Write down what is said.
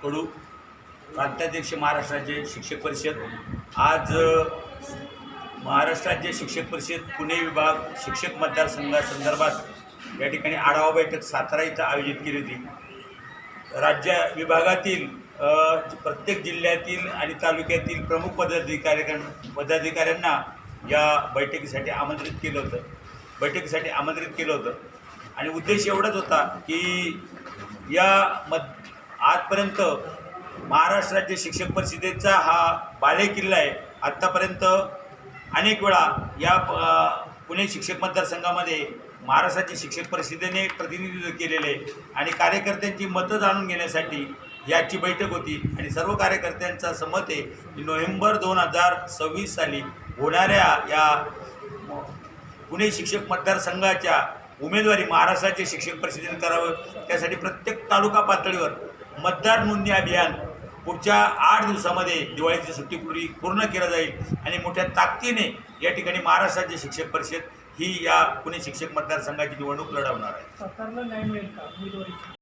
कडू, प्रांताध्यक्ष महाराष्ट्र राज्य शिक्षक परिषद। आज महाराष्ट्र राज्य शिक्षक परिषद पुणे विभाग शिक्षक मतदारसंघासंदर्भात या ठिकाणी आढावा बैठक सातारा इथं आयोजित केली होती। राज्य विभागातील प्रत्येक जिल्ह्यातील आणि तालुक्यातील प्रमुख पदाधिकाऱ्यांना या बैठकीसाठी आमंत्रित केलं होतं आणि उद्देश एवढाच होता की आजपर्यंत महाराष्ट्र राज्य शिक्षक परिषदेचा हा बालेकिल्ला आहे। आत्तापर्यंत अनेक वेळा या पुणे शिक्षक मतदारसंघामध्ये महाराष्ट्राच्या शिक्षक परिषदेने प्रतिनिधित्व केलेले आणि कार्यकर्त्यांची मतं जाणून घेण्यासाठी याची बैठक होती आणि सर्व कार्यकर्त्यांचा संमत आहे की नोव्हेंबर 2026 साली होणाऱ्या या पुणे शिक्षक मतदारसंघाच्या उमेदवारी महाराष्ट्राचे शिक्षक परिषदेने करावं। त्यासाठी प्रत्येक तालुका पातळीवर मतदार नोंदणी अभियान पुढच्या 8 दिवसामध्ये दिवाळीची सुट्टीपूर्वी पूर्ण केलं जाईल आणि मोठ्या ताकदीने या ठिकाणी महाराष्ट्राचे शिक्षक परिषद ही या पुणे शिक्षक मतदारसंघाची निवडणूक लढवणार आहे।